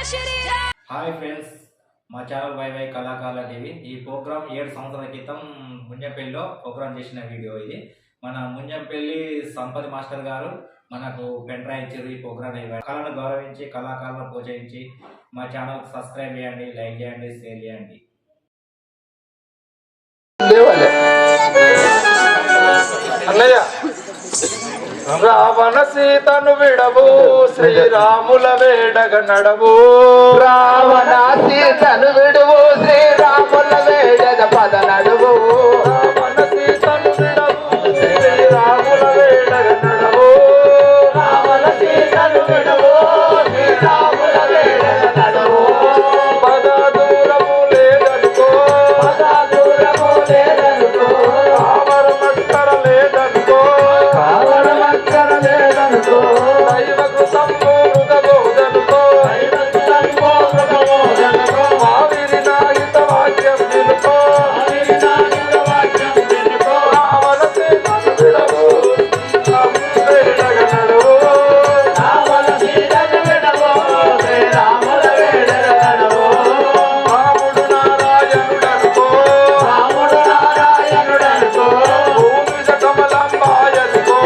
Hi friends, మా channel YY కళాకాల TV. ఈ programme 7 సంవత్సరాల క్రితం ముంజంపల్లిలో ప్రోగ్రామ్ చేసిన వీడియో ఇది. మన ముంజంపల్లి సంపత్ మాస్టర్ గారు మనకు పెన్ డ్రైవ్ ఇచ్చారు. ఈ ప్రోగ్రామ్ కళను గౌరవించి కళాకారులను ప్రోత్సహించి మా ఛానల్ సబ్స్క్రైబ్ చేయండి, లైక్ చేయండి, షేర్ చేయండి. అన్నయ్య రావణ సీతను విడవు శ్రీరాముల వేడగ నడవు. రావణ సీతను విడువు శ్రీరాముల వేడగ పద నడువు. రావణ సీతను విడవు శ్రీరాముల వేడగ నడవు. రావణ సీతను విడువు శ్రీరాముల వేడగ నడువు. పద దూరము లేదనుకో, పద దూరము లేదనుకో, కావర మక్కర లేదనుకో, కావర మక్కర లేదనుకో, దైవకు సంపూర్ణ బోధనుకో, దైవకు సంపూర్ణ బోధనుకో, మావిరి నాగిత వాక్యం వినుకో, మావిరి నాగిత వాక్యం వినుకో. రావణ సీతను విడవు శ్రీరాముల వేడగ నడవు. రావణ సీతను విడువు శ్రీరాముల వేడగ నడువు. రాముడు నారాయణుడనుకో, రాముడు నారాయణుడనుకో, భూమిజ కమలంబాయనుకో,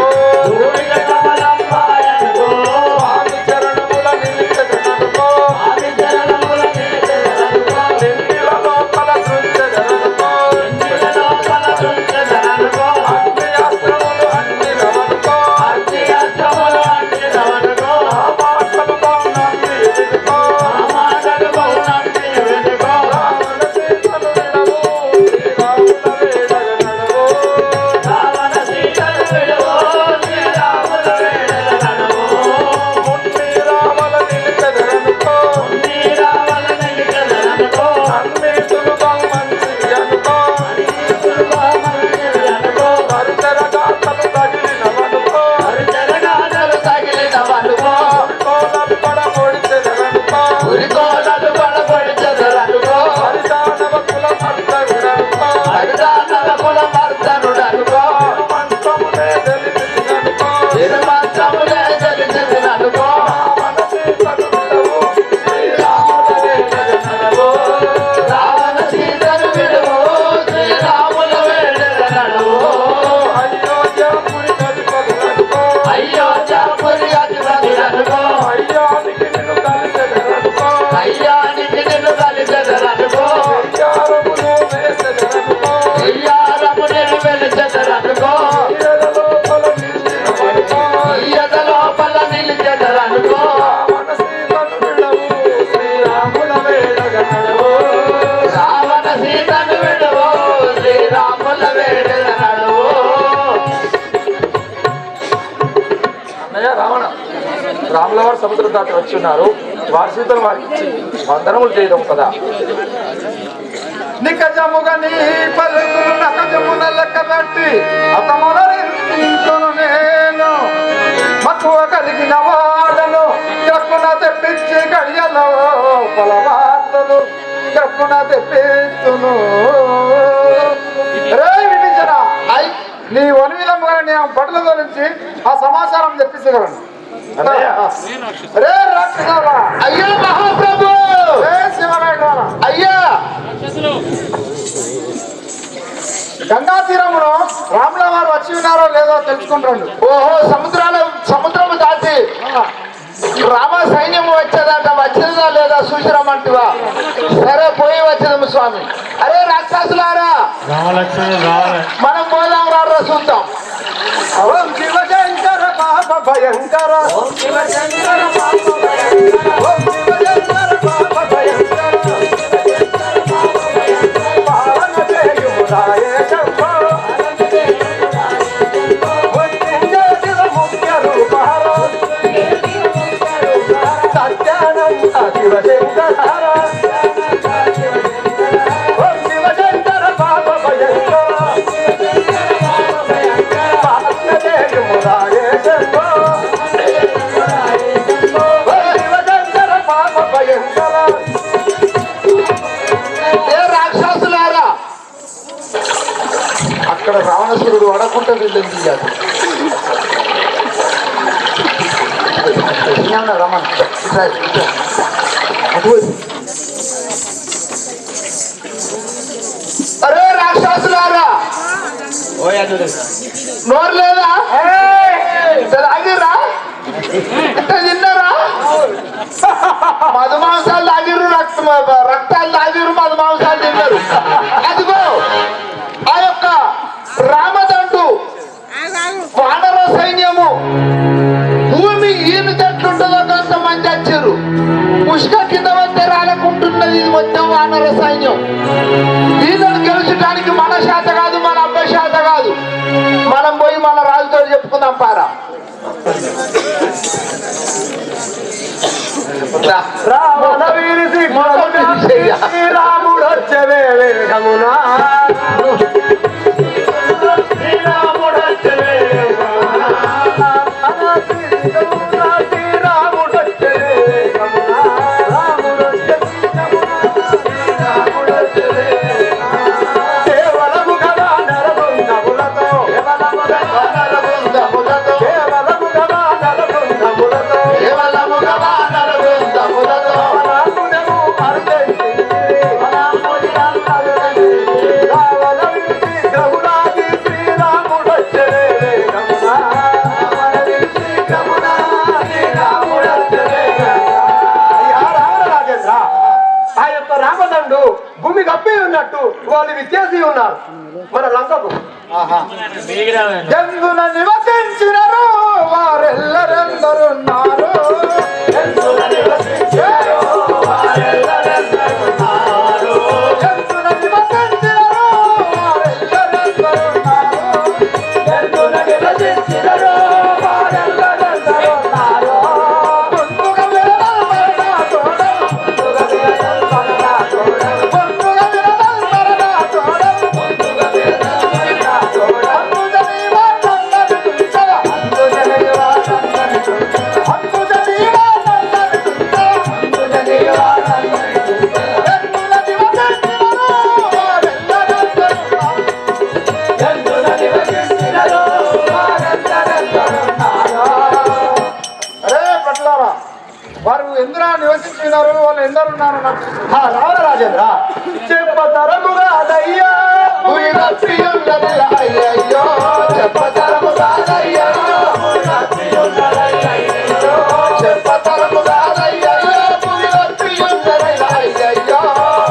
భూమిక కమలంబాయనుకో, స్వామి చరణముల నిలిచెదనుకో, స్వామి చరణముల నిలిచెదనుకో, నిండిల లోపల కృంచెదనుకో, నిండిల లోపల కృంచెదనుకో, అగ్ని అస్త్రములు అగ్నిరవనుకో, అగ్ని అస్త్రములు అగ్నిరవనుకో, ఆ మాటలు నమ్మి వినుకో. ఆ మాటలు బహు నమ్మి వినుకో. రావణ సీతను విడవు శ్రీరాముల వేడగ నడవు. రావణ సీతను విడువు శ్రీరాముల వేడగ నడువు. ముట్టి రామల నిలిచెదనుకో, నీరావల నిలిచెదనుకో, అన్నితులు మంచి అనుకో, నీతులుగా మంచిది అనుకో, పరిసర గాథలు తగిలినవనుకో, హరిచరగాథలు తగిలినవనుకో, కోలలు పడబొడిచెదనుకో, ఉరికోలలు పడబడిచెదరనుకో, హరిదానవ కుల భక్తుడనుకో, హరిదానవ కులమర్దనుడనుకో, మంత్రములే తెలిపిననుకో. తిరుమంత్రములే తెలిసిననుకో. రావణ సీతను విడవు శ్రీరాముల వేడగ నడవు. రావణ సీతను విడువు శ్రీరాముల వేడగ నడువు. అయోధ్యపురి గదిపదులనుకో, అయోధ్యపురి అధిపతులనుకో, అయ్యానికి నిన్ను కలిసెదనుకో, అయ్యానికి నిన్ను కలిసెదరనుకో, అయ్యారములు వేసెదనుకో, అయ్యారము నిన్ను వెలిచెదరనుకో, ఈయల లోపల నిలిచినవనుకో. ఈయత లోపల నిలిచెదరనుకో. రావణ సీతను విడవు శ్రీరాముల వేడగ నడవు. రావణ సీతను విడువు శ్రీరాముల వేడగ నడువు. అన్నయ్య రావణ రాముల వారు సముద్రం దాటి వచ్చి ఉన్నారు. వారి సీతను వారికి ఇచ్చి వందనములు చేయడం కదా. నికజముగా నీ పలుకులు నకజమున లెక్క పెట్టి అతములను నేను మక్కువ కలిగిన వాడను ఎక్కున తెప్పించి గడియలో పొలవార్తలు ఎక్కున తెప్పిస్తును. రే విభీషణ, నీ వనవిధముగా నేను బట్టలతో నుంచి ఆ సమాచారం తెప్పించగలను. రే రాక్షసారా, అయ్యా మహాప్రభు, రే శివనాయుడు, అయ్యా గంగా తీరమును రాముల వారు వచ్చి ఉన్నారో లేదో తెలుసుకుంటాడు. ఓహో, సముద్రము దాటి రామ సైన్యము వచ్చేదట. వచ్చిందా లేదా చూసిరమ్మంటివా? సరే, పోయి వచ్చేదము స్వామి. అరే రాక్షసులారా, మనం పోదాం, రారా చూద్దాం. ఓం శివశంకర పాప భయంకర, ఓం శివశంకర పాప భయంకర, ఓం శివశంకర పాప భయంకర, పావన చేయుమురాయే శంభో, మృత్యుంజయ ముఖ్య రూపహర, సత్యానంద శివశంకర. ఓం శివశంకర పాప భయంకర, పావన చేయుమురాయే శంభో, ఓం శివశంకర పాప భయంకర. ఏ రాక్షసులారా, అక్కడ రావణసురుడు అడగకుండా వీళ్ళని తీయాలి. రమణ అరే రాక్షసులారా, నోరు లేదా? తాగిర్రా? ఇంత తిన్నారా? మధుమాంసాలు తాగిర్రు, రక్తాలు తాగిర్రు, మధుమాంసాలు తిన్నారు. అదిగో ఆ యొక్క రామదండు వానర సైన్యము భూమి ఈయన చెట్లుంటుందో కొంతమంది వచ్చారు. పుష్క కింద వస్తే రాలకుంటున్నది. ఇది మొత్తం వానర సైన్యం. వీళ్ళని గెలిచడానికి మన శాత కాదు, మన అబ్బాయి శాత కాదు. మనం పోయి మన రాజుతో చెప్పుకుందాం పారా. రావణ వీరి శ్రీరాముడు వచ్చవే వేగమునా, శ్రీరాముడు వచ్చవే శ్రీరాముడు వచ్చవే వేగమునా, రాముడు శ్రీరాముడు వచ్చవే కేవలము కదా నరబృందములతో, కేవలము కదా నరబృందములతో, కేవలము కదా నరబృందములతో, కేవలము కదా నరబృందములతో రాముడము అరుదైంది, రాముడి అరుదైంది. రావణ విడిచి గమునాది శ్రీరాముడు వచ్చవే వేగమునా, రావణ విడిచి గమునాది రాముడు వచ్చవే వేగమునా. అయ్యా రావణ రాజేంద్ర, ఆ యొక్క రామదండు భూమి కప్పి ఉన్నట్టు వాళ్ళు విచ్చేసి ఉన్నారు మన లంకకు. ఎందున నివసించినారు వారెల్లరెందరున్నారు, ఎందున నివసించారు వారెల్లరెందరున్నారు, ఎందున నివసించినారు వారెల్లరెందరున్నారు, ఎందున నివసించినారు వారెల్లరెందరున్నారు. ముందుగా విరదల్ మరణ తోడల్, ముందుగా విరదల్ మరణ తోడల్, ముందుగా విరదల్ మరణ తోడల్, ముందుగా విరదల్ మరణ తోడల్. అందుజని వాటందరి తుంచగా, అందుజని వాటందరి తుంచగా, అందుజని వాటందరి తుంచగా, అందుజని వాటందరి తుంచగా. ఎందున నివసించినారు వారెల్లరెందరున్నారు, ఎందున నివసించినారు వారెల్లరెందరున్నారు. అరే పట్లారా, వారు ఎందున నివసించినారు, వాళ్ళు ఎందరున్నారు? రావణ రాజేంద్ర చెప్పతరముగా అదయ్యా భూమి తప్పియున్నది అయ్యయ్యో, చెప్పతరముగా అదయ్యా భూమి తప్పియున్నది అయ్యయ్యో, చెప్పతరముగా అదయ్యా భూమి తప్పియున్నది అయ్యయ్యో,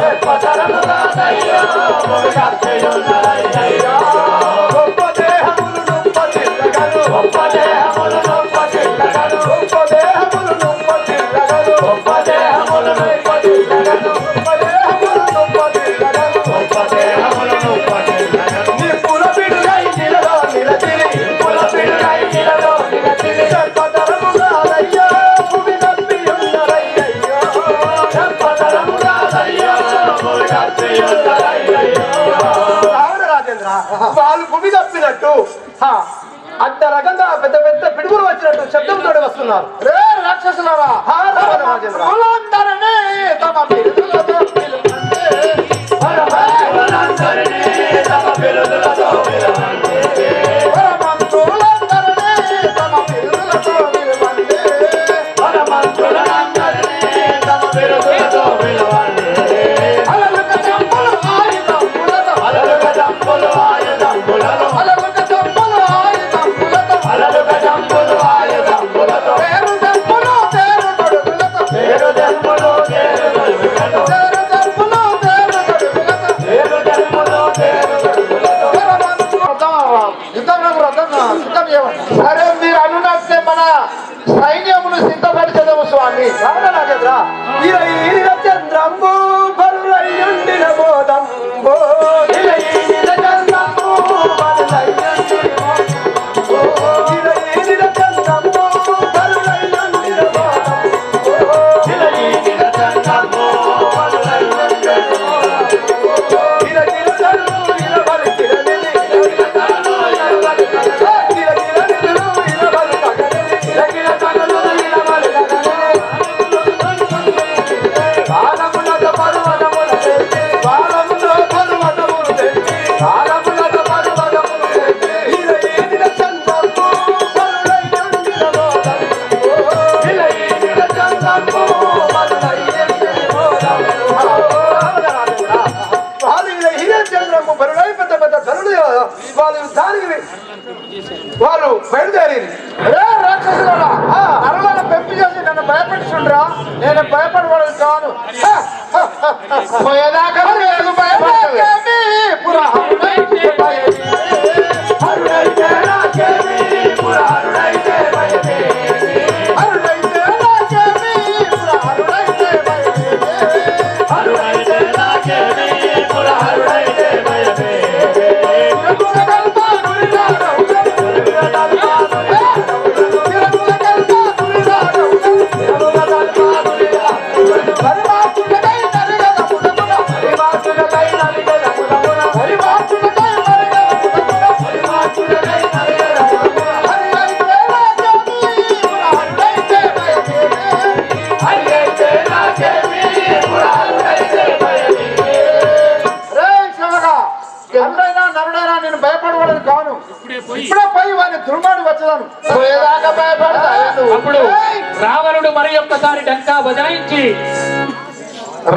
చెప్పతరముగా అదయ్యా భూమి తప్పియున్నది అయ్యయ్యో. గొప్ప దేహములు నొప్ప తిల్లగలు, గొప్ప దేహములు నొప్ప తిల్లగలు, గొప్ప దేహములు నొప్ప తిల్లగలు, గొప్ప దేహములు నొప్ప తిల్లగలు, గొప్ప దేహములు నొప్ప తిల్లగలు, గొప్ప దేహములు నొప్ప తిల్లగలు. నిప్పుల పిడుగై నిలలో నిలచిరి, నిప్పుల పిడుగై నిలలో నిలచిరి, చెప్పతరముగా అదయ్యా భూమి తప్పియున్నదయ్యయ్యో, చెప్పతరముగా అదయ్యా భూమి తప్పియున్నదయ్యయ్యో. రావణ రాజేంద్ర, వాళ్ళు భూమి తప్పినట్టు అంత రకంగా పెద్ద పెద్ద పిడుగులు వచ్చినట్టు శబ్దంతో వస్తున్నారు. రే రాక్షసులారా, రావణ రాజేంద్ర కులందరినీ తమ బిరుదులతో పిలువండి, పరమంతులందరినీ తమ బిరుదులతో పిలవండి, పరమంతులందరినీ తమ బిరుదులతో పిలువండి, పరమంతులందరినీ తమ బిరుదులతో పిలవండి. అలలుక చెంపులు ఆయుధంబులతో, అలలుక జంపులు ఆయుధంబులతో, అలలుక చెంపులు ఆయుధంబులతో, అలలుక జంపులు ఆయుధంబులతో, పేరు చెంపులు తేరు తొడుగులతో, పేరు జన్ములు తేరు గొడుగులతో, పేరు చెంపులు తేరు తొడుగులతో, పేరు జన్ములు తేరు గొడుగులతో. సరే, మీరు అనున్నట్టే మన సైన్యమును సిద్ధపరిచదము స్వామి. రావణ రాజేంద్ర ఇరయిన చంద్రంబు బరులయ్యుండిన బోధంబు, ఇరయిన చంద్రంబు బరులయ్యుండిన బోధంబు, ఇరయిన చంద్రంబు బరులయ్యుండిన బోధంబు, ఇరయిన చంద్రంబు బరులయ్యుండిన బోధంబు, ఇరగిల తల్లు ఇరవలి కిరణిని, ఇరగిల తల్లు ఇరవలి కగలే, ఇరగిల నిధులు ఇరవలి కగలే, ఇరగిల తల్లు ఇరవలి కగలే. బాలములతో వచ్చింది వాళ్ళు బయలుదేరి రాక్షసులా నరగాల పెంపు చేసి నన్ను భయపెట్టుకుండ్రా నేను భయపడబడదు కాను పోయేదాకా నేను భయపడతాను నరుడైనా నేను భయపడకూడదు కాను ఇప్పుడే పోయి వాడిని దుర్మాడి వచ్చాను పోయేదాకా భయపడతా అప్పుడు రావణుడు మరి ఒక్కసారి డంకా బజాయించి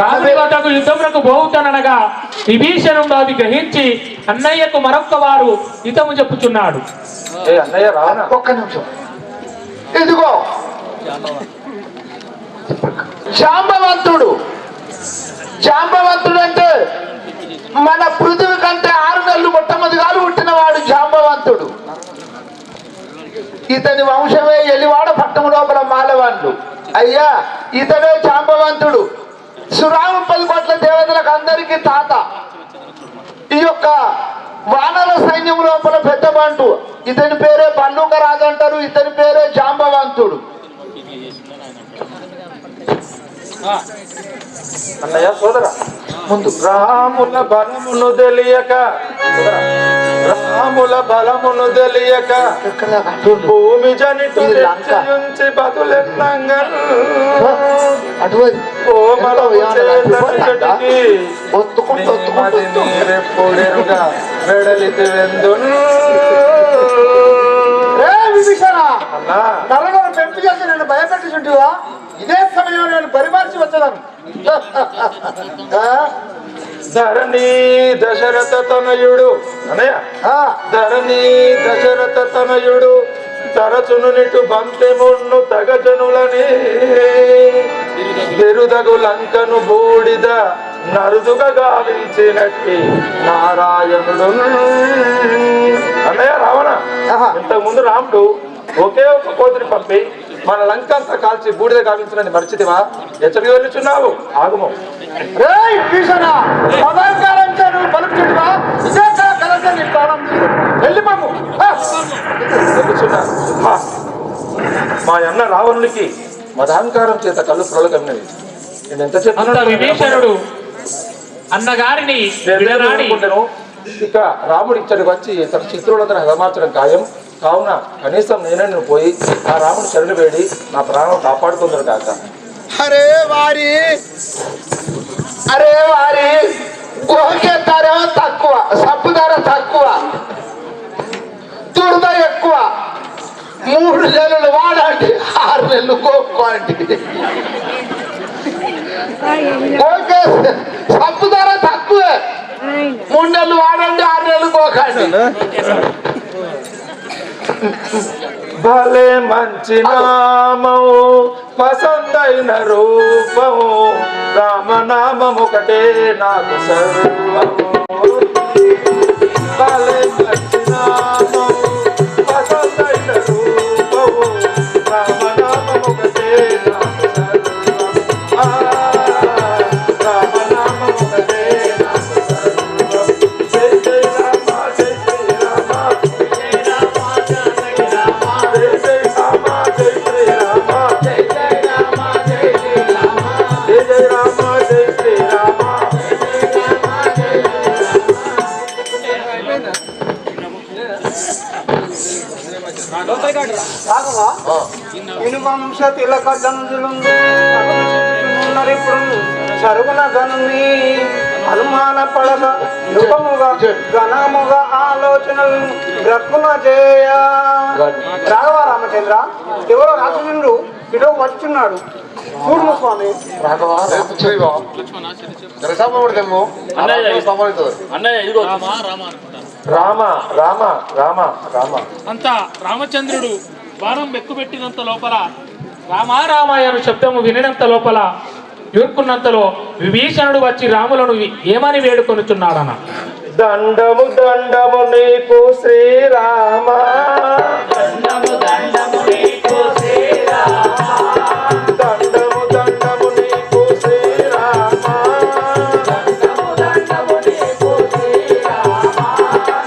రాముడి వద్దకు యుద్ధములకు పోవుతాననగా విభీషణుడు అది గ్రహించి అన్నయ్యకు మరొక్క వారు హితము చెప్పుచున్నాడు. అన్నయ్య రావణ ఒక్క నిమిషం ఇదిగో జాంబవంతుడు అంటే మన పృథివీ కంటే 6 నెలలు మొట్టమొదటిగాలు పుట్టినవాడు జాంబవంతుడు. ఇతని వంశమే ఎలివాడ పట్టణం లోపల మాలవాళ్ళు. అయ్యా ఇతనే జాంబవంతుడు, సురాము 10 కోట్ల దేవతలకు అందరికీ తాత. ఈ యొక్క వానర సైన్యం లోపల పెద్దబంటు. ఇతని పేరే బండూక రాజు అంటారు, ఇతని పేరే జాంబవంతుడు. అన్నయ్య సోదర ముందు రాముల బలమును తెలియక భూమి జనిటు నుంచి బతులెన్నంగా వెడలితే నరగను పెంపు చేసి నేను భయపెట్టుచుంటువా? ఇదే సమయంలో నేను పరిమార్చి వచ్చాను. ధరణి దశరథ తనయుడు అన్నయ్య ధరణి దశరథ తనయుడు తరచును నిటు బంతెమును తగజనులని బెరుదగు లంకను బూడిద నరుదుగా గావించినట్టి నారాయణుడు. అన్నయ్య రావణ ఇంతకు ముందు రాముడు ఒకే ఒక కోతిని పంపి మన లంక అంతా కాల్చి బూడిద గావించునని మర్చితివా? ఎచ్చడికి వెళ్ళుచున్నావు? ఆగుము. మా అన్న రావణునికి మదాంకారం చేత కళ్ళు ప్రొలగన్నది. నేను ఎంత చెప్పిన విభీషణుడు అన్నగారిని ఇక రాముడు ఇచ్చడికి వచ్చి తన శత్రువులందరూ హతమార్చడం ఖాయం కావున కనీసం నేను పోయి ఆ రాముడు శరణు వేడి నా ప్రాణం కాపాడుకుందరు కాక. అరే వారి ఓకే ధర తక్కువ, సబ్బు ధర తక్కువ, దురద ఎక్కువ. 3 నెలలు వాడండి, 6 నెలలు కోక్కోండి. ఓకే సబ్బు ధర తక్కువే, 3 నెలలు వాడండి, 6 నెలలు కోకండి. భలే మంచి నామము పసందైన రూపము రామనామము ఒకటే నాకు సర్వము. భలే మంచి నామము పసందైన రూపము రామనామము ఒకటే నాకు సర్వము. రామనామము ఒకటే నాకు సర్వము. జై జై రామ జై జై రామ ఇనువంశ తిలక జనులున్నరిప్పుడు సరుగున గనుని అనుమాన పడక యుగముగా ఘనముగా ఆలోచనలు గ్రక్కున చేయ. రాఘవ రామచంద్ర ఎవరో రాక్షసుడు ఇటో వచ్చున్నాడు చూడు స్వామి. అన్నయ్య ఇదిగో రామ రామ రామ రామ. అంత రామచంద్రుడు బాణం ఎక్కుపెట్టినంత లోపల రామారామాయ అను శబ్దము వినినంత లోపల యూర్కున్నంతలో విభీషణుడు వచ్చి రాములను ఏమని వేడుకొనుచున్నాడన. దండము దండము నీకు శ్రీరామ, దండము దండము నీకు శ్రీరామ, దండము దండము నీకు శ్రీరామ, దండము దండము నీకు శ్రీరామ,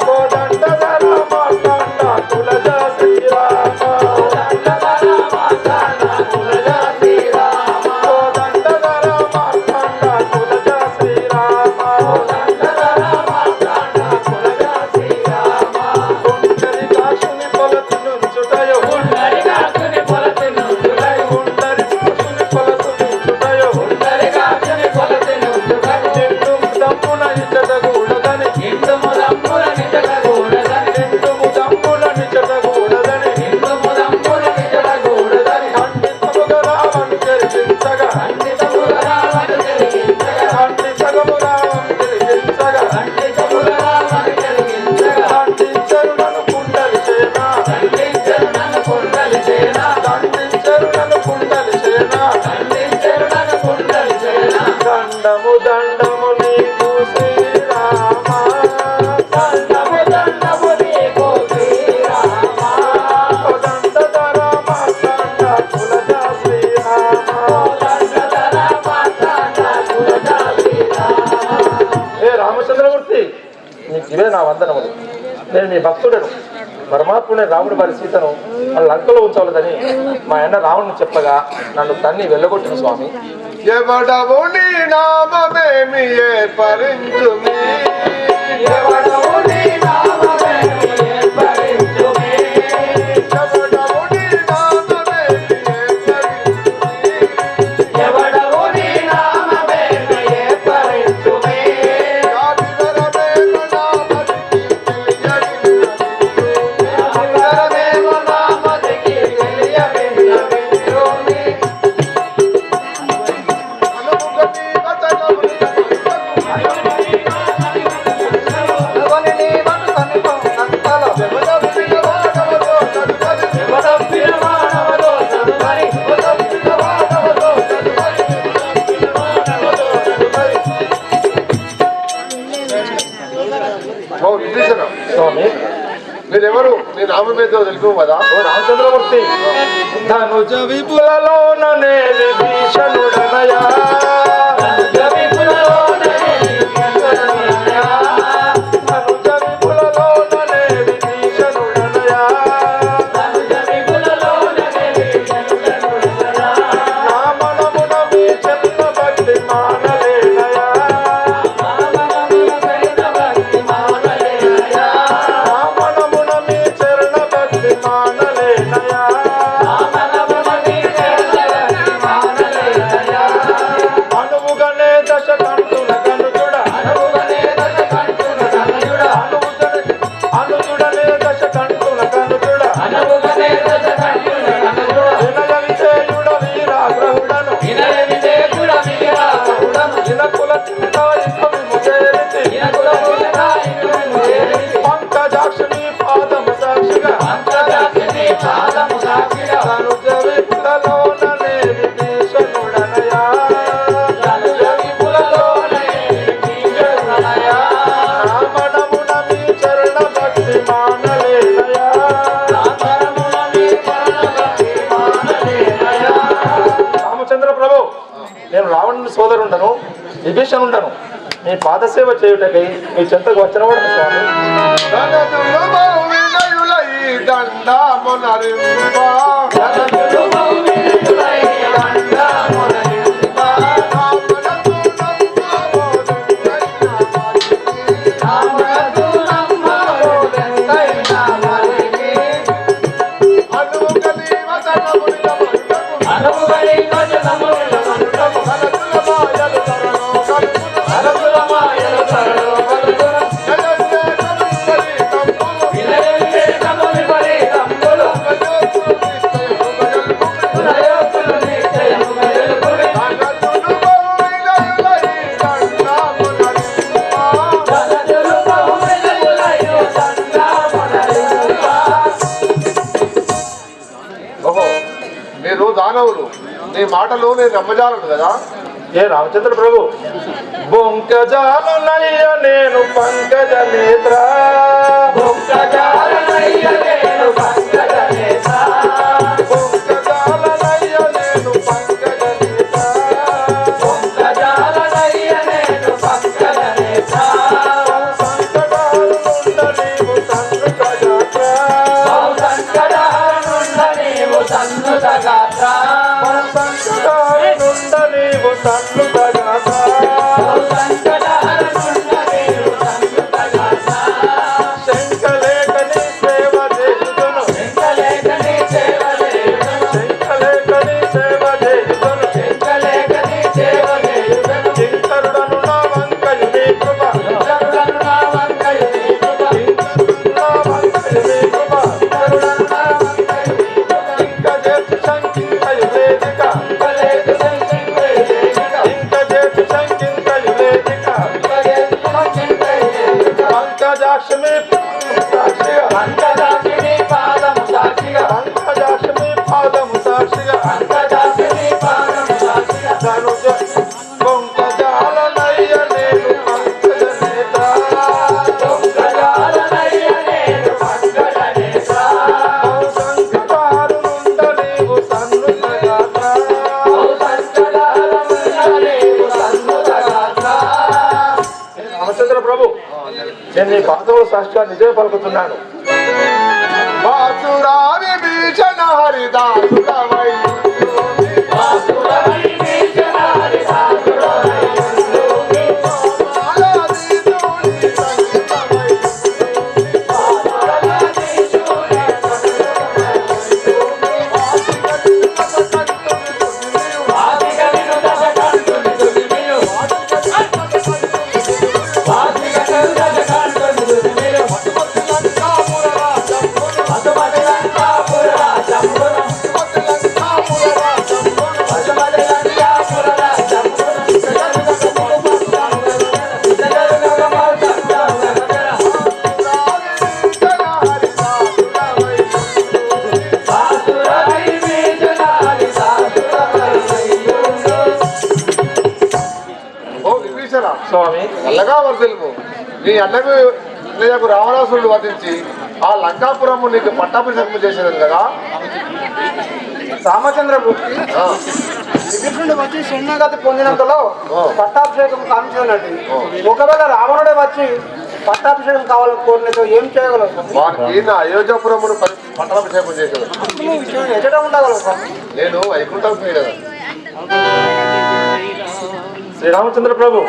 కోదండధర మార్తాండ కులజ శ్రీరామ, దండధర మార్తాండ కులజ శ్రీరామ, కోదండధర మార్తాండ కులజ శ్రీరామ, దండధర మార్తాండ కులజ శ్రీరామ, పుండరీకాక్షుని కొలతి నుంచుటయో, పుండరీకాక్షుని కొలతి నుంచుటయో, పుండరీకాక్షుని కొలతి నుంచుటయో, పుండరీకాక్షుని కొలతి నుంచుటయో, నిండు దమ్మున ఇచ్చటకూడదని, నిండుము దమ్ముల నిజడగూడదని, నిండు దమ్మున ఇచ్చటకూడదని, నిండుము దమ్ముల నిజడగూడదని, ఖండితముగా రావణు జరిగించగా, ఖండితముగా రావణు జరిగించగా, ఖండితము రావణు జరిగించగా, ఖండితముగా రావణు జరిగించగా, ఖండించరు నన్ను కుండలి సేన, ఖండించరు నన్ను కుండలి సేన, ఖండించరు నన్ను కుండలి సేన, ఖండించరు నన్ను కుండలి సేన, దండము దండము నీకు శ్రీరామ, దండము దండము నీకు శ్రీరామ, కోదండధర మార్తాండ కులజ శ్రీరామ. దండధర మార్తాండ కులజ శ్రీరామ. ఏ రామచంద్రమూర్తి, నీకు ఇవే నా వందనములు. నేను మీ భక్తుడను. పరమాత్ముడే రాముడి వారి సీతను మన లంకలో ఉంచవలదని మా అన్న రావణుని చెప్పగా నన్ను తన్ని వెళ్ళగొట్టిన స్వామి. ఎవడవు నీ నామమేమి ఏర్పరించుమి, ఎవడవు నీ నామమేమి ఏర్పరించుమి, ఎవడవు నీ నామమేమి ఏర్పరించుమి, ఎవడవు నీ నామమేమి ఏర్పరించుమి, యాదివరమేవ నామదికి తెలియగినది, అందరమేమో నామదికి తెలియవిన్నవించుమి, అనుముగ నీ వచనములు అనుకొని నీ మను సమీపమునంతలో ఎవడప్పిన వాడవదో తదుపరి, ఎవడప్పిన మానవదో తదుపరి, ఎవడప్పిన వాడవదో తదుపరి, ఎవడప్పిన వాడవదో తదుపరి. ఓ విభీషణ, స్వామి, మీరెవరు? మీ నామమేదో తెలుసు కదా? ఓ రామచంద్రమూర్తి, ధనుజ విపులలోననే విభీషణుడనయా, ధనుజ విపులలోనే విభీషణుడనయా, ధనుజ విపులలోననే విభీషణుడనయా, ధనుజ విపులలోనే విభీషణుడనయా, నా మనమున మీ చెన్న భక్తి మానలేనయా, మనమనమున సైత భక్తి మానలేనయా, నా మనమున మీ చరణ భక్తి మానలేనయా, మనమన నీ చరణ భక్తి మానలేనయా, అనువుగనే దశ కంటున కనుజుడ, అనువనే దశ కంటున కనుజుడ, అనుజుడనే దశ కంటున కనుజుడ, అనువనే దశ కంటున కనుజుడ, వినయ విజయుడ వీరాగ్రహుడను, వినయ విజేకుడ వీరాగ్రహుడను, జినకుల చింతాయితము ముజేరితి, దినకులములనాయకుడను చేరితి, పంకజాక్షుని పాదము సాక్షిగా, పంకజాక్షిని పాదము సాక్షిగా, ధనుజ విపులలోననే విభీషణుడనయా, ధనుజ విపులలోనే విభీషణుడనయా, నా మనమున మీ చరణ భక్తి మానలేనయా. నామరమున నీ చరణ భక్తి మానలేనయా. రామచంద్ర ప్రభు, నేను రావణుని సోదరుండను, విభీషణుండను. మీ పాదసేవ చేయుటకై మీ చెంతకు వచ్చినవాడు స్వామి. ధనదులమౌ వినయులై దండమునరింప, ధనుజులు బహు వినయులై దండమునరింప, రామనకు నమ్మబోధుడైన వారికి, రామనకు నమ్మబోధుడైన వారికి, అనువుగ నీ వచనముల మంటకు, అనువని వచనముల మంటకు, ధనదుల మాయలు తరలో కలుగును, అరకుల మాయలు త్వరలో కలుగును, జగన్నేకములు వినయ వివేకము విపరీతంబులు, విపరీతములు మానవులు, నీ మాటలు నేను నమ్మజాలను కదా. ఏ రామచంద్ర ప్రభు, బొంకజాలనయ్య నేను పంకజ నేత్ర, బొంకజాలనయ్య నేను పంకజ నేత్ర, బొంకజాలనయ్య నేను పంకజ నేత్ర, బొంకజాలనయ్య నేను పంకజ నేత్ర, సంకటాలుండ నీవు సన్నుత గాత్ర, సంకటాలుండ నీవు సన్నుత గాత్ర, సంకటాలుండ నీవు సన్నుత గాత్ర, సంకటాలుండ నీవు సన్నుత గాత్ర, శంకలేఖని సేవ చేయుదును, శంకలేఖని సేవ చేయుదును, శంకలేఖని సేవ చేయుదును, శంకలేఖని సేవ చేయుదును, చింతరుడను నా వంకయు నీ కృప, చింతరుడను నా వంకయు నీ కృప, చింతరుడను నా వంకయు నీ కృప, చింతరుడను నా వంకయు నీ కృప, ఇంక చేర్చు శంకింకయు వేదిక, ఇంక చేర్చు శంకింకయు వేదిక, ఇంక చేర్చు శంకింకయు వేదిక, ఇంక చేర్చు శంకింకయు వేదిక, పంకజాక్షమి సాక్షిగా, పంకజాక్షమి పాదము సాక్షిగా, పంకజాక్షమి పాదము సాక్షిగా, పంకజాక్షమి పాదము సాక్షిగా, ధనుజ బొంకజాలనయ్య నేను పంకజ నేత్ర, బొంకజాలనయ్య నేను పంకజ నేత్ర, సంకటాలుండ నీవు సన్నుత గాత్ర, సంకటాలుండ నీవు సన్నుత గాత్ర. రామచంద్ర ప్రభు, నేను నీ పాదముల సాక్షిగా నిజమే పలుకుతున్నాను. బాసురా విభీషణ హరిదాసుడవై, బాసురా విభీషణ హరిదాసుడవై, బాలాదీశుని సంగీతమై, బాలాదీశుని సంగీతమై, వాసిక వినుదశ కంఠుని తుదిమియు, వాసిక వినుదశ కంఠుని తుదిమియు, ఓ విభీషణ స్వామి, చల్లగా వర్తిల్పు. నీ అన్నకు నీకు రావణాసురుడు వధించి ఆ లంకాపురము నీకు పట్టాభిషేకం చేసేది కదా. రామచంద్ర ఆ, విభీషణుడు వచ్చి శరణాగతి పొందినంతలో పట్టాభిషేకం కావించినట్టు, ఓ. ఒకవేళ రావణుడే వచ్చి పట్టాభిషేకం కావాలని కోరినతో ఏం చేయగలవు? వారికి నా అయోధ్యాపురమును పట్టాభిషేకం చేసేది. ఎచ్చట ఉండగలవు? నేను వైకుంఠం పోయేదా. శ్రీరామచంద్ర ప్రభు,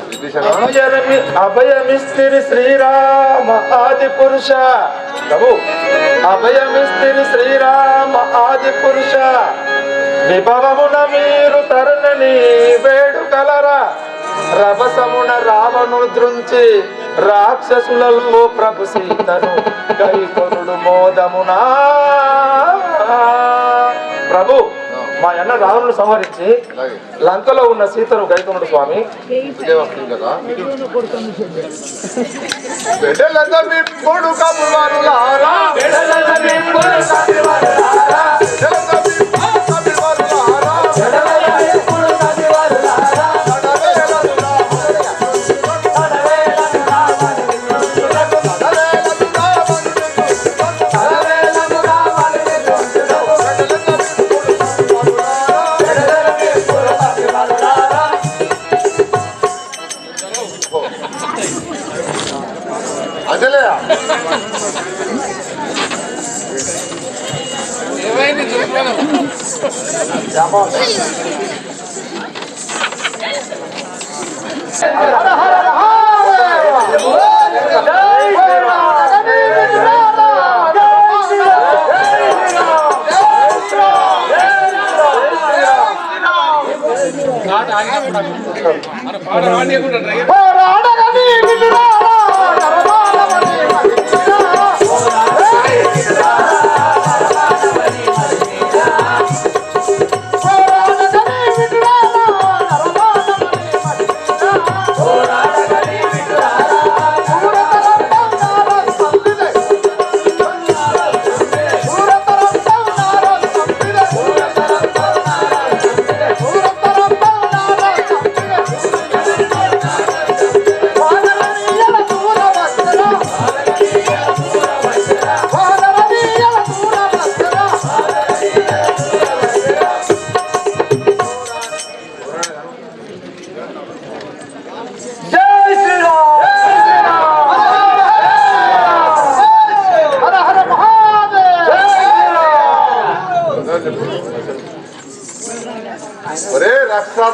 విభీషణ అభయమిస్తిరి శ్రీరామ ఆది పురుష, ప్రభు అభయమిస్తిరి శ్రీరామ ఆది పురుష, విభవమున మీరు తరుణని వేడుకలరా, రభసమున రావణుడు దృంచి రాక్షసులలో ప్రభు సీతను కైకొనుడు మోదమునా. ప్రభు, మా అన్న రావణుడు సంహరించి అలాగే లంకలో ఉన్న సీతను గైకొనుడు స్వామి. ఇదే వస్తుంది కదా. బిడ్డలంత విప్పుడు కబువారులారా, బిడ్డలంత విప్పుడు కబువారులారా, బిడ్డలంత విప్పుడు కబువారులారా, బిడ్డలంత విప్పుడు కబువారులారా, నడవేలను అంజలేయ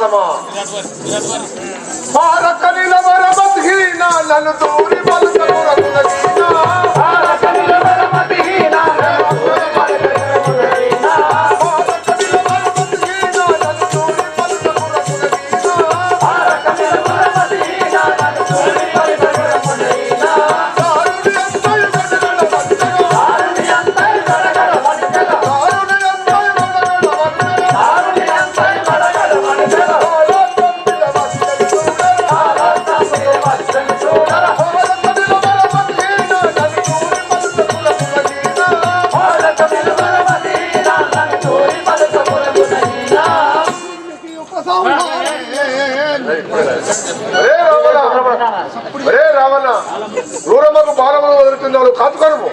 రక్షాలమా మారకనిల మరమతిహీన నన్ను దూరి పలుకకు రఘునగీన మారకనిల మరమతిహీన నన్ను దూరి పలుకకు రఘునగీన మారకనిల మరమతిహీన నన్ను దూరి పలుకకు రఘునగీన మారకనిల మరమతిహీన నన్ను దూరి పలుకకు రఘునగీన దారుని అంతయు గడగడ వందన దారుని అంతయు గడగడ వందన దారుని అంతయు గడగడ వందన దారుని అంతయు గడగడ వందన రావణ దూరమ్మకు బాలములు వదులుతుంది వాళ్ళు కాచుకోను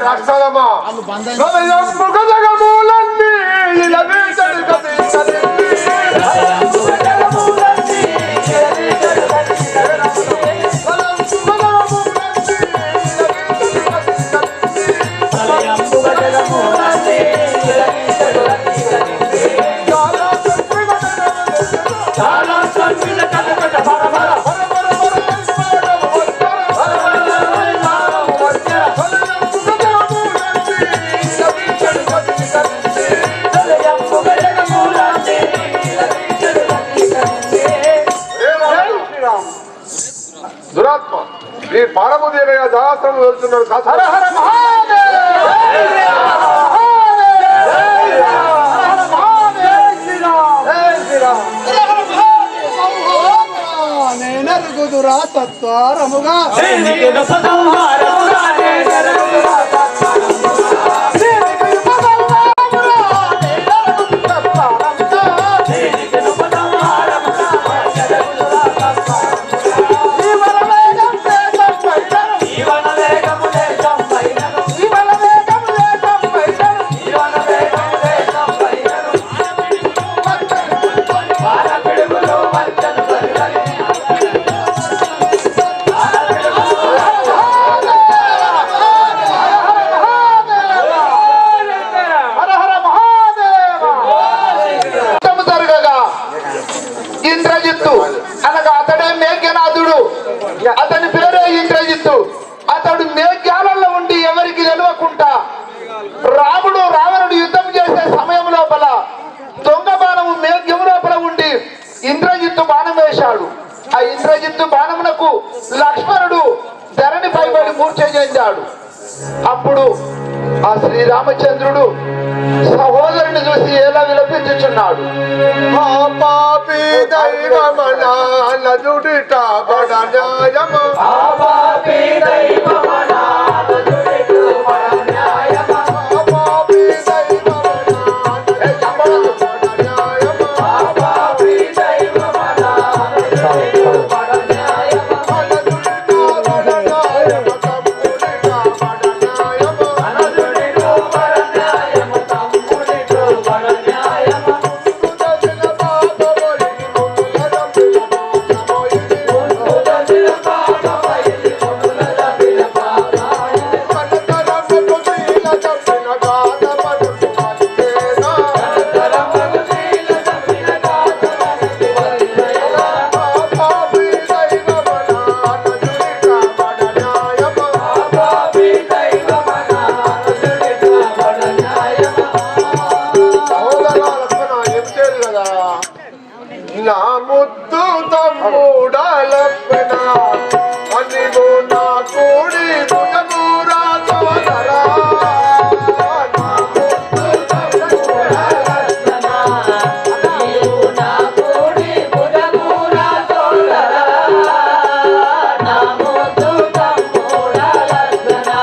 రాష్ట్రాలమ్మా జగమూలన్నీ దురాత్మ ఈ పారముదేవయ్య జలాశ్రమం వెళ్తున్నాడు నేనరుగుదురా తత్వారముగా ఇంద్రజిత్తు అనగా అతడే మేఘనాథుడు. అతని పేరే ఇంద్రజిత్తు. అతడు మేఘాలలో ఉండి ఎవరికి తెలియకుండా రాముడు రావణుడు యుద్ధం చేసే సమయం లోపల దొంగ బాణము మేఘం లోపల ఉండి ఇంద్రజిత్తు బాణం వేశాడు. ఆ ఇంద్రజిత్తు బాణమునకు లక్ష్మణుడు ధరణి పైబడి మూర్ఛ చెందాడు. అప్పుడు ఆ శ్రీరామచంద్రుడు సహోదరుని చూసి ఎలా విలపించుచున్నాడు. పాపి దైవమనా నదుడిట బడ న్యాయమా పాపి దైవమనా నదుడిట బడ న్యాయమా పాపి దైవమనా నదుడిట బడ న్యాయమా పాపి దైవమనా నదుడిట బడ న్యాయమా నదుడిట బడ న్యాయమా తమ్ముడిట బడ న్యాయమా నదుడిట బడ న్యాయమా తమ్ముడిట బడ న్యాయమా కుదచిన పాపవరి కుదల పిలమోయని కుదచిన పాపవరి కుదల పిలపానాయ కనకరమకు శీల తప్పిన గాత పడుతు వల్లేనా కనకరమకు శీల తప్పిన గాత పడుతు వల్లేనా పాపి దైవమనా నదుడిట బడ న్యాయమా పాపి దైవమనా నదుడిట బడ న్యాయమా సహోదరా లక్ష్మణ ఏం చేయదు కదా నా ముద్దు తమ్ముడా లక్ష్మణ అదిగో నా కోడి భుజమురా సోదరా నా ముద్దు తమ్ముడా లక్ష్మణ అదిగో నా కోడి భుజమురా సోదరా నా ముద్దు తమ్ముడా లక్ష్మణ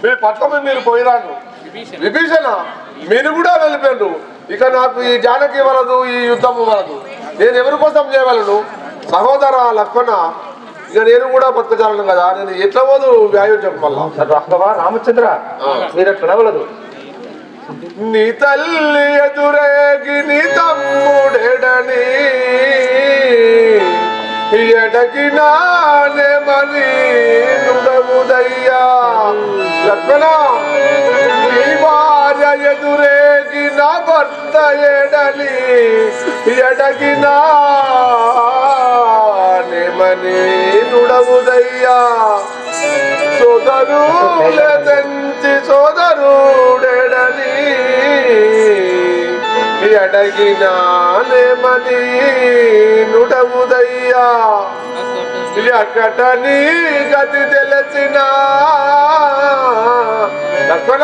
మీ పట్ల మీరు పోయిరాను విభీషణ మీరు కూడా వెళ్ళిపోయారు. ఇక నాకు ఈ జానకి వలదు, ఈ యుద్ధము వలదు. నేను ఎవరి కోసం చేయగలను? సహోదర లక్ష్మణ, ఇక నేను కూడా బతకజాలను కదా, నేను ఎట్లా పోదు వ్యాయోజం వల్ల. రాఘవ రామచంద్ర, మీరు అట్లా నవ్వలేదు. నీ తల్లి ఎదురేగి నీ తమ్ముడెడ ఎడని ఎడకి నానేమని నుడముదయ్యా లక్ష్మణ నీ భార్య ఎదురేగి నా భర్త ఎడలి ఎడకి నానేమని నుడముదయ్యా సోదరులెంచి సోదరుడెడని ఎడగినానేమని నుడముదయ్యా అక్కట నీ గతి తెలిసిన లక్ష్మణ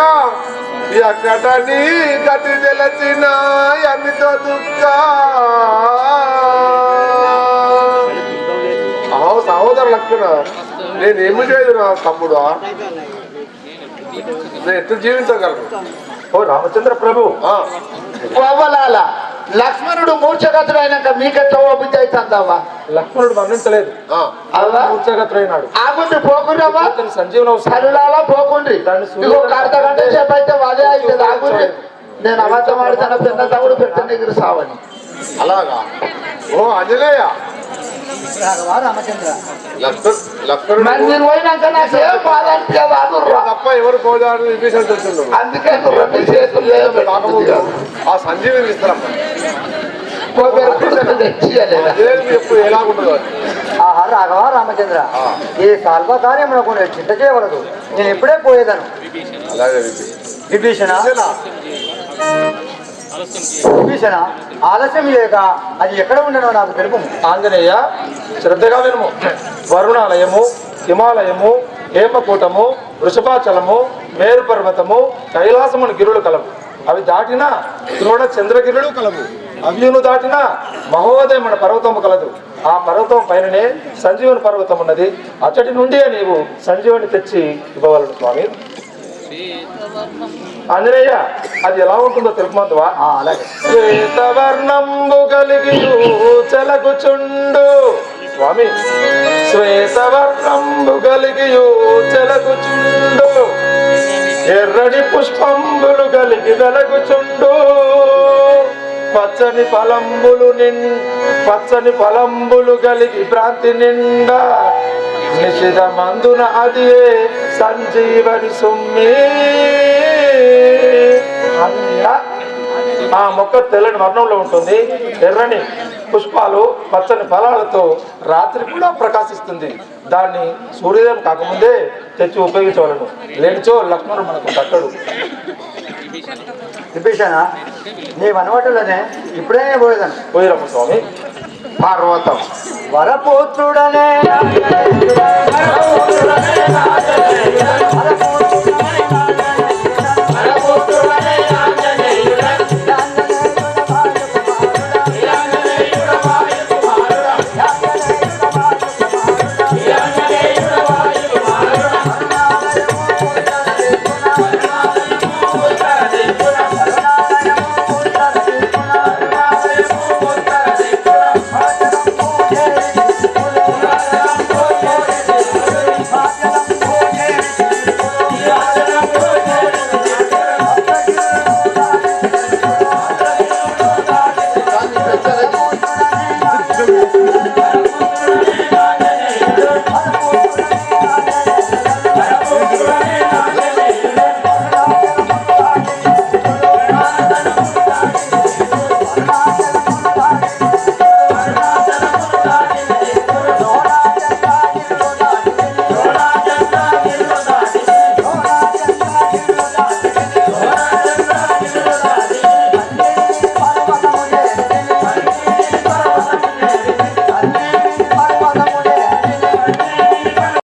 అక్కట నీ గతి తెలిసిన అమితో దుఃఖ సహోదరు లక్ష్మణ నేనేమి చేయదు నా తమ్ముడు నేను ఎట్లా జీవించగలను ఓ రామచంద్ర ప్రభు కోవలాల లక్ష్మణుడు మూర్ఛగతుడు అయినాక మీకెట్లా ఓపిక అవుతుందవ్వా లక్ష్మణుడు మరణించలేదు అవ్వా మూర్ఛగతుడైనాడు ఆగుండి పోకుండ్రవ్వా అతని సంజీవన సరులాలా పోకుండ్రి ఇగో అర్ధ గంట సేపు అయితే అదే అవుతుంది ఆగుండ్రి నేను అబద్ధం ఆడుతున్న పెద్ద తమ్ముడు పెట్ట దగ్గర సావని అలాగా ఓ ఆంజనేయ రామచంద్ర లక్ష్మణుడు మరి మీరు పోయినాక నాకేం బాధ అనిపించదు ఆగుర్రా తప్ప ఎవరు పోదాడు విభీషణుడు చెప్తున్నాడు అందుకే గుర్రం మీ చేతులు లేవు కాకపోతే ఆ సంజీవిని ఇస్తారమ్మా ఎప్పుడు ఎలాగుంటుందో ఆహా రాఘవ రామచంద్ర ఈ సాల్వ కార్యమునకు నేను చింత చేయవలదు నేను ఎప్పుడే పోయేదను అలాగే విభీషణ విభీషణ ఆలస్యం లేక అది ఎక్కడ ఉండనో నాకు తెలుపు ఆంజనేయ శ్రద్ధగా వినుము వరుణాలయము హిమాలయము హేమకూటము వృషభాచలము మేరు పర్వతము కైలాసమును గిరులు కలవు అవి దాటిన ద్రోణ చంద్రగిరులు కలవు అవ్యును దాటిన మహోదయమైన పర్వతము కలదు ఆ పర్వతం పైననే సంజీవని పర్వతం ఉన్నది అచ్చటి నుండి నీవు సంజీవని తెచ్చి ఇవ్వవలను స్వామి ఆంజనేయ అది ఎలా ఉంటుందో తెలుపుమందువా అలాగే శ్వేతవర్ణంబు కలిగి చెలగుచుండు స్వామి శ్వేతవర్ణంబు కలిగి చెలగుచుండు ఎర్రడి పుష్పంబులు కలిగి వెలగుచుండు పచ్చని ఫలంబులు కలిగి భ్రాంతి నిండా నిషిధ మందున అది సంజీవని సుమ్మి ఆ మొక్క తెల్లని వర్ణంలో ఉంటుంది ఎర్రని పుష్పాలు పచ్చని ఫలాలతో రాత్రి కూడా ప్రకాశిస్తుంది దాన్ని సూర్యోదయం కాకముందే తెచ్చి ఉపయోగించవలను లేనిచో లక్ష్మణుడు మనకు కట్టడు విభీషణ నీ వనవటలోనే ఇప్పుడే పోయేదను పోయిరమ్మ స్వామి పర్వతం వరపుత్రుడనే